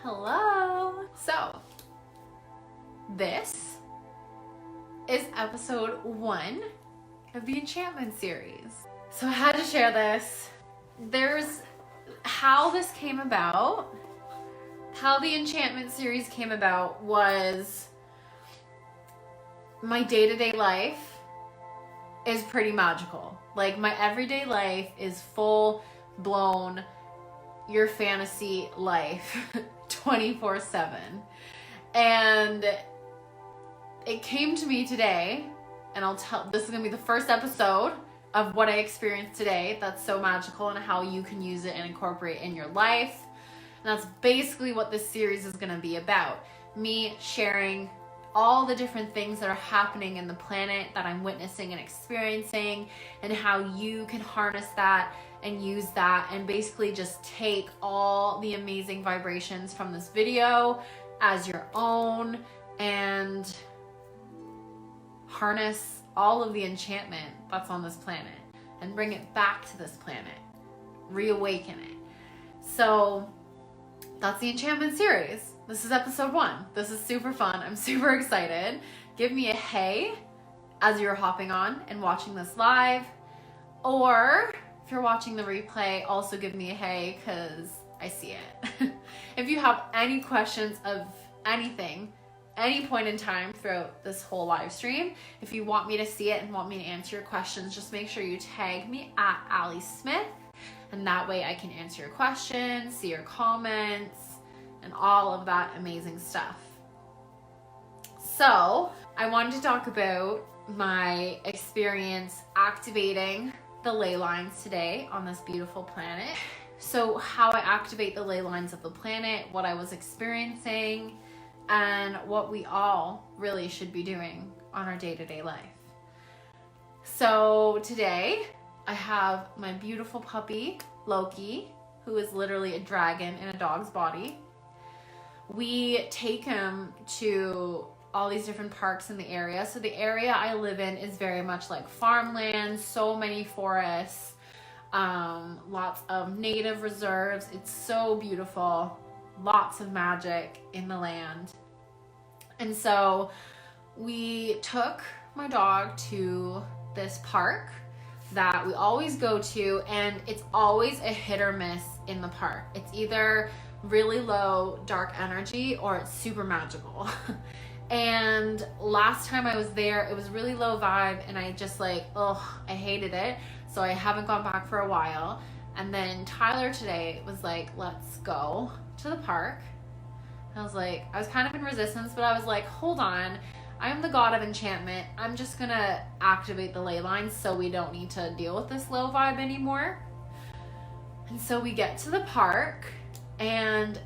Hello. So, this is episode 1 of the Enchantment series. So I had to share this. How this came about, how the Enchantment series came about was my day-to-day life is pretty magical. Like, my everyday life is full-blown your fantasy life 24/7. And it came to me today, and this is gonna be the first episode of what I experienced today that's so magical and how you can use it and incorporate in your life. And that's basically what this series is gonna be about. Me sharing all the different things that are happening in the planet that I'm witnessing and experiencing, and how you can harness that and use that and basically just take all the amazing vibrations from this video as your own and harness all of the enchantment that's on this planet and bring it back to this planet, reawaken it. So that's the Enchantment series. This is episode 1. This is super fun. I'm super excited. Give me a hey as you're hopping on and watching this live, or if you're watching the replay, also give me a hey because I see it. If you have any questions of anything, any point in time throughout this whole live stream, if you want me to see it and want me to answer your questions, just make sure you tag me at Ali Smith, and that way I can answer your questions, see your comments, and all of that amazing stuff. So I wanted to talk about my experience activating the ley lines today on this beautiful planet. So how I activate the ley lines of the planet, what I was experiencing, and what we all really should be doing on our day-to-day life. So today I have my beautiful puppy, Loki, who is literally a dragon in a dog's body. We take him to all these different parks in the area. So the area I live in is very much like farmland, so many forests, lots of native reserves. It's so beautiful, lots of magic in the land. And so we took my dog to this park that we always go to, and it's always a hit or miss in the park. It's either really low dark energy or it's super magical. And last time I was there, it was really low vibe, and I just I hated it. So I haven't gone back for a while. And then Tyler today was like, let's go to the park. I was kind of in resistance, but I was like, hold on, I'm the god of enchantment. I'm just gonna activate the ley lines so we don't need to deal with this low vibe anymore. And so we get to the park, and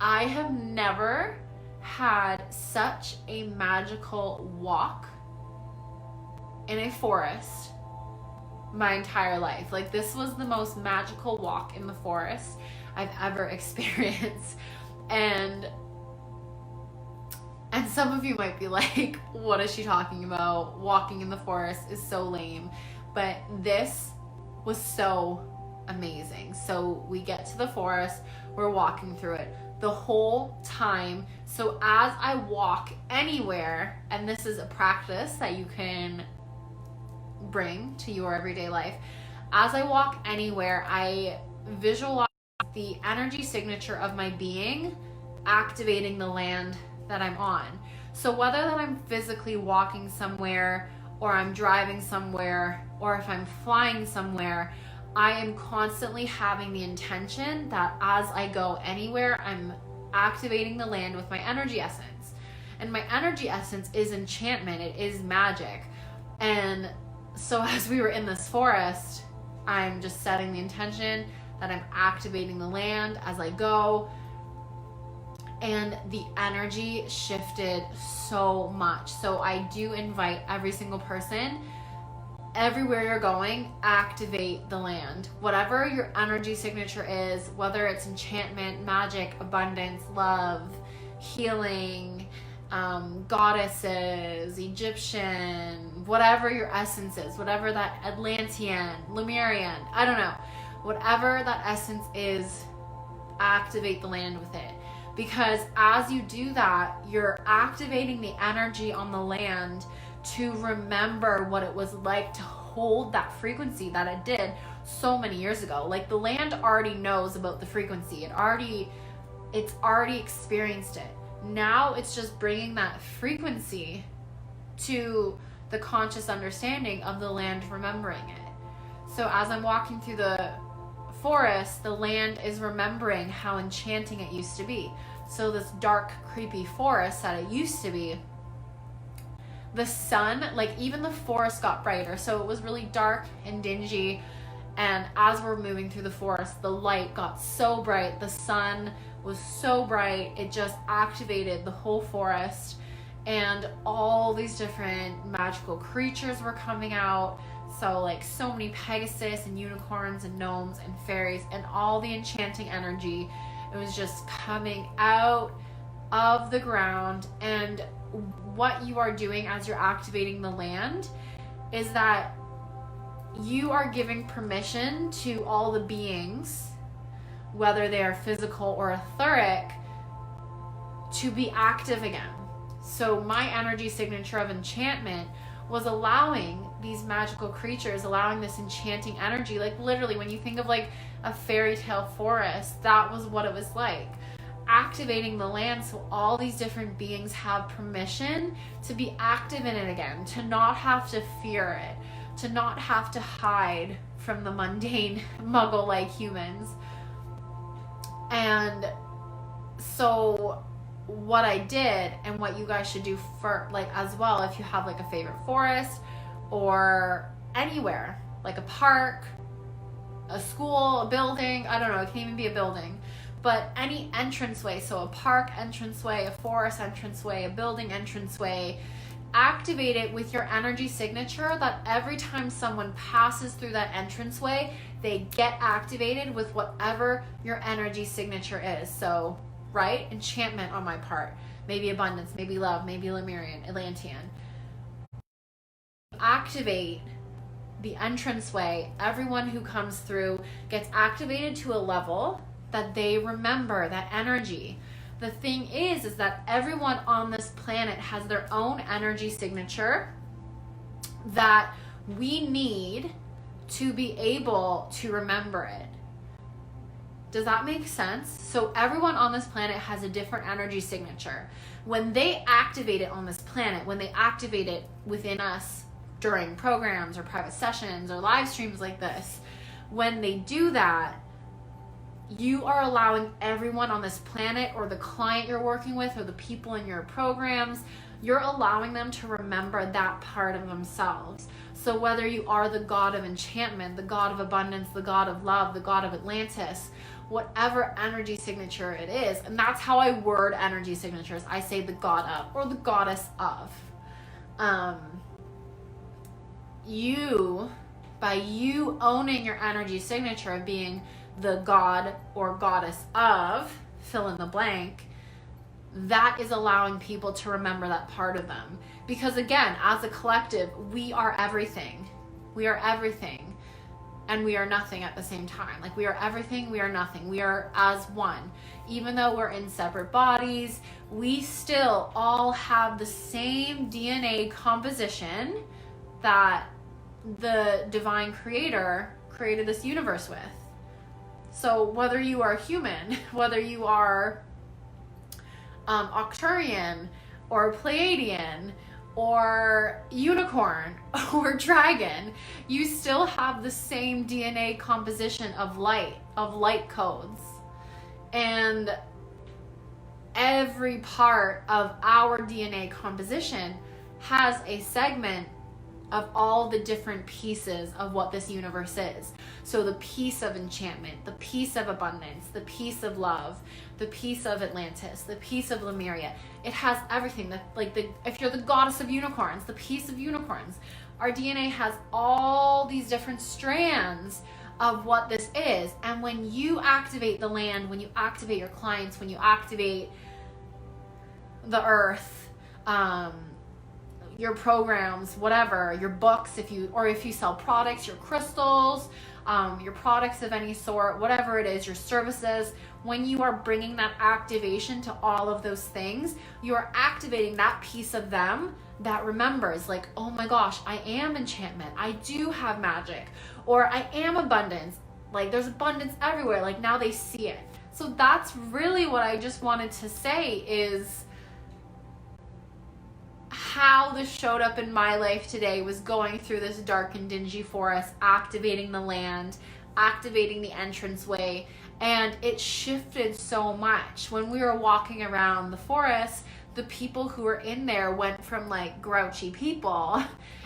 I have never had such a magical walk in a forest my entire life. Like, this was the most magical walk in the forest I've ever experienced. And some of you might be like, what is she talking about? Walking in the forest is so lame. But this was so amazing. So we get to the forest, we're walking through it the whole time. So as I walk anywhere, and this is a practice that you can bring to your everyday life, as I walk anywhere, I visualize the energy signature of my being activating the land that I'm on. So whether that I'm physically walking somewhere, or I'm driving somewhere, or if I'm flying somewhere, I am constantly having the intention that as I go anywhere, I'm activating the land with my energy essence. And my energy essence is enchantment, it is magic. And so as we were in this forest, I'm just setting the intention that I'm activating the land as I go. And the energy shifted so much. So I do invite every single person, everywhere you're going, activate the land. Whatever your energy signature is, whether it's enchantment, magic, abundance, love, healing, goddesses, Egyptian, whatever your essence is, whatever that Atlantean, Lemurian, I don't know, whatever that essence is, activate the land with it. because as you do that, you're activating the energy on the land to remember what it was like to hold that frequency that it did so many years ago. Like the land already knows about the frequency. It's already experienced it. Now it's just bringing that frequency to the conscious understanding of the land remembering it. So as I'm walking through the forest, the land is remembering how enchanting it used to be. So this dark, creepy forest that it used to be, the sun, like even the forest got brighter. So it was really dark and dingy. And as we're moving through the forest, the light got so bright. The sun was so bright. It just activated the whole forest. And all these different magical creatures were coming out. So like so many Pegasus and unicorns and gnomes and fairies and all the enchanting energy. It was just coming out of the ground. And what you are doing as you're activating the land is that you are giving permission to all the beings, whether they are physical or etheric, to be active again. So my energy signature of enchantment was allowing these magical creatures, allowing this enchanting energy. Like literally when you think of like a fairy tale forest, that was what it was like. Activating the land so all these different beings have permission to be active in it again, to not have to fear it, to not have to hide from the mundane muggle-like humans. And so what I did, and what you guys should do for like as well, if you have like a favorite forest or anywhere, like a park, a school, a building, I don't know, it can even be a building, but any entranceway, so a park entranceway, a forest entranceway, a building entranceway, activate it with your energy signature, that every time someone passes through that entranceway, they get activated with whatever your energy signature is. So, right? Enchantment on my part, maybe abundance, maybe love, maybe Lemurian, Atlantean. Activate the entranceway. Everyone who comes through gets activated to a level that they remember that energy. The thing is that everyone on this planet has their own energy signature that we need to be able to remember it. Does that make sense? So everyone on this planet has a different energy signature. When they activate it on this planet, when they activate it within us during programs or private sessions or live streams like this, when they do that, you are allowing everyone on this planet, or the client you're working with, or the people in your programs, you're allowing them to remember that part of themselves. So whether you are the god of enchantment, the god of abundance, the god of love, the god of Atlantis, whatever energy signature it is, and that's how I word energy signatures. I say the god of, or the goddess of. By you owning your energy signature of being the god or goddess of, fill in the blank, that is allowing people to remember that part of them. Because again, as a collective, we are everything. We are everything. And we are nothing at the same time. Like we are everything, we are nothing. We are as one. Even though we're in separate bodies, we still all have the same DNA composition that the divine creator created this universe with. So whether you are human, whether you are Octurian or Pleiadian or unicorn or dragon, you still have the same DNA composition of light codes. And every part of our DNA composition has a segment of all the different pieces of what this universe is. So the piece of enchantment, the piece of abundance, the piece of love, the piece of Atlantis, the piece of Lemuria. It has everything. If you're the goddess of unicorns, the piece of unicorns. Our DNA has all these different strands of what this is. And when you activate the land, when you activate your clients, when you activate the earth, your programs, whatever, your books, if you sell products, your crystals, your products of any sort, whatever it is, your services. When you are bringing that activation to all of those things, you are activating that piece of them that remembers, like, oh my gosh, I am enchantment, I do have magic, or I am abundance, like there's abundance everywhere. Like now they see it. So that's really what I just wanted to say, is how this showed up in my life today was going through this dark and dingy forest, activating the land, activating the entranceway, and it shifted so much. When we were walking around the forest, the people who were in there went from like grouchy people,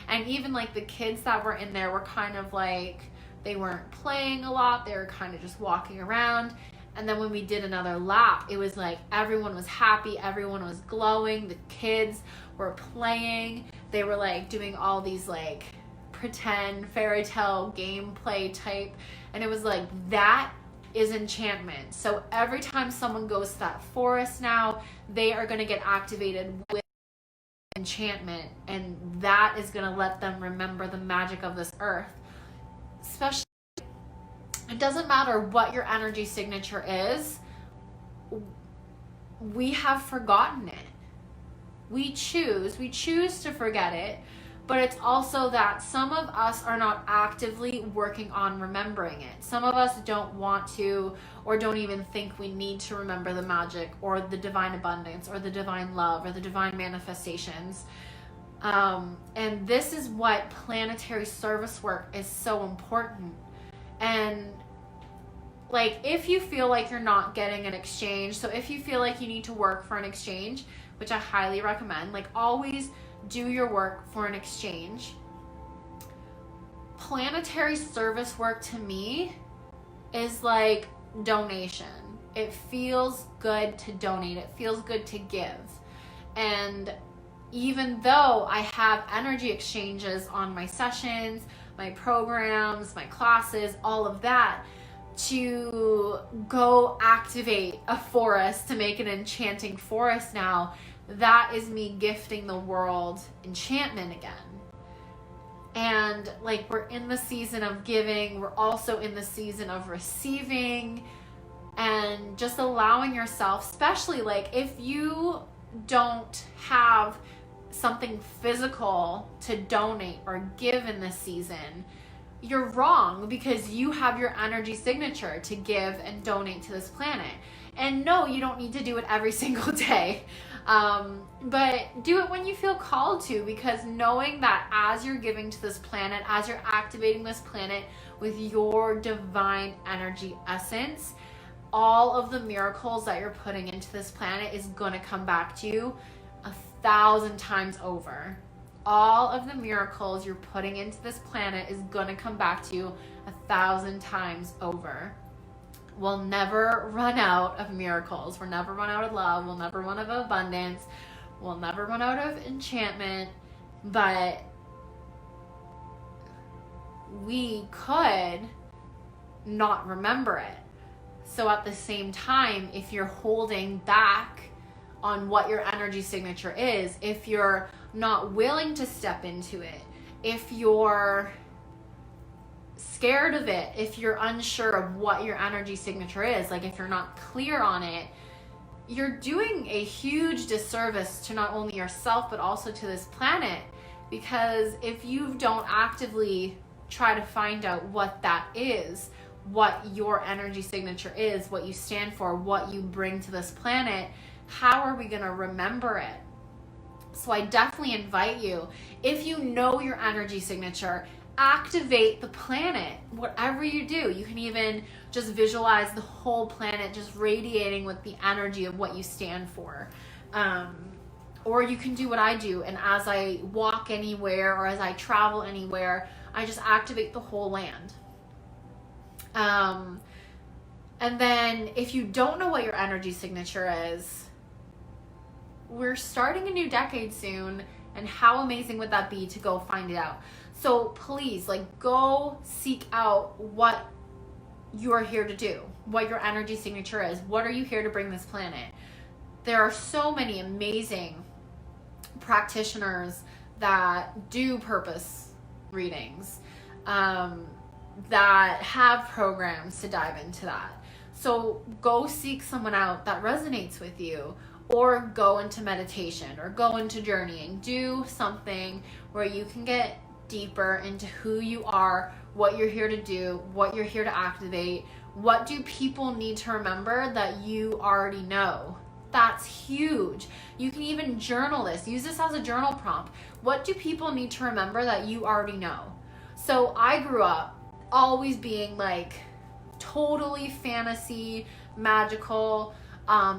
and even like the kids that were in there were kind of like, they weren't playing a lot, they were kind of just walking around. And then when we did another lap, it was like everyone was happy, everyone was glowing, the kids were playing, they were like doing all these like pretend fairy tale gameplay type, and it was like, that is enchantment. So every time someone goes to that forest now, they are going to get activated with enchantment, and that is going to let them remember the magic of this earth. Especially, it doesn't matter what your energy signature is, we have forgotten it. We choose to forget it, but it's also that some of us are not actively working on remembering it. Some of us don't want to, or don't even think we need to remember the magic or the divine abundance or the divine love or the divine manifestations. And this is what planetary service work is so important. And like, if you feel like you're not getting an exchange, so if you feel like you need to work for an exchange, which I highly recommend, like always do your work for an exchange. Planetary service work to me is like donation. It feels good to donate. It feels good to give. And even though I have energy exchanges on my sessions, my programs, my classes, all of that, to go activate a forest, to make an enchanting forest now, that is me gifting the world enchantment again. And like, we're in the season of giving, we're also in the season of receiving, and just allowing yourself, especially like if you don't have something physical to donate or give in this season, you're wrong, because you have your energy signature to give and donate to this planet. And no, you don't need to do it every single day. But do it when you feel called to, because knowing that as you're giving to this planet, as you're activating this planet with your divine energy essence, all of the miracles that you're putting into this planet is going to come back to you 1,000 times over. All of the miracles you're putting into this planet is going to come back to you 1,000 times over. We'll never run out of miracles. We'll never run out of love. We'll never run out of abundance. We'll never run out of enchantment. But we could not remember it. So at the same time, if you're holding back on what your energy signature is, if you're not willing to step into it, if you're scared of it, if you're unsure of what your energy signature is, like if you're not clear on it, you're doing a huge disservice to not only yourself but also to this planet. Because if you don't actively try to find out what that is, what your energy signature is, what you stand for, what you bring to this planet, how are we going to remember it? So I definitely invite you, if you know your energy signature, activate the planet. Whatever you do, you can even just visualize the whole planet just radiating with the energy of what you stand for. Or you can do what I do, and as I walk anywhere or as I travel anywhere, I just activate the whole land. And then if you don't know what your energy signature is, we're starting a new decade soon, and how amazing would that be to go find it out? So please, like, go seek out what you're here to do, what your energy signature is. What are you here to bring this planet? There are so many amazing practitioners that do purpose readings. that have programs to dive into that. So go seek someone out that resonates with you, or go into meditation or go into journeying. Do something where you can get deeper into who you are, what you're here to do, what you're here to activate. What do people need to remember that you already know? That's huge. You can even journal this. Use this as a journal prompt. What do people need to remember that you already know? So I grew up always being like totally fantasy, magical,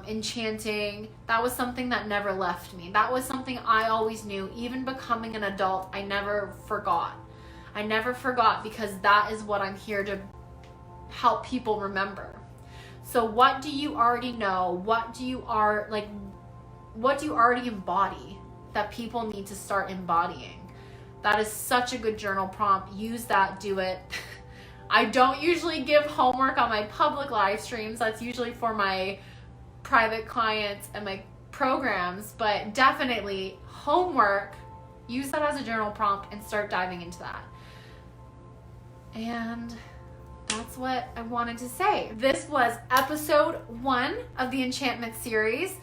enchanting. That was something that never left me. That was something I always knew. Even becoming an adult, I never forgot. I never forgot, because that is what I'm here to help people remember. So what do you already know? What do you already embody that people need to start embodying? That is such a good journal prompt. Use that, do it. I don't usually give homework on my public live streams. That's usually for my private clients and my programs, but definitely homework, use that as a journal prompt and start diving into that. And that's what I wanted to say. This was episode 1 of the Enchantment series.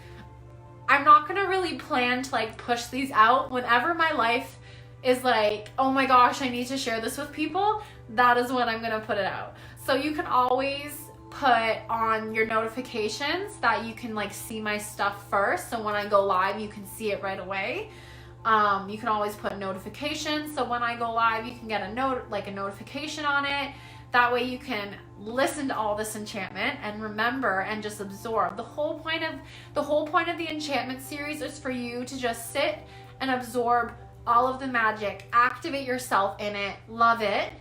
I'm not gonna really plan to like push these out. Whenever my life is like, oh my gosh, I need to share this with people, that is when I'm gonna put it out. So you can always put on your notifications that you can like see my stuff first. So when I go live, you can see it right away. You can always put notifications. So when I go live, you can get a notification on it. That way you can listen to all this enchantment and remember and just absorb. The whole point of the enchantment series is for you to just sit and absorb all of the magic, activate yourself in it, love it,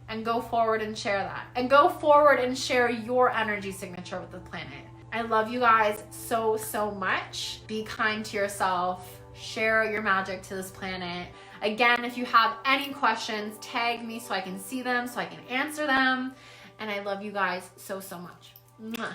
and go forward and share that. And go forward and share your energy signature with the planet. I love you guys so, so much. Be kind to yourself. Share your magic to this planet. Again, if you have any questions, tag me so I can see them, so I can answer them. And I love you guys so, so much. Mwah.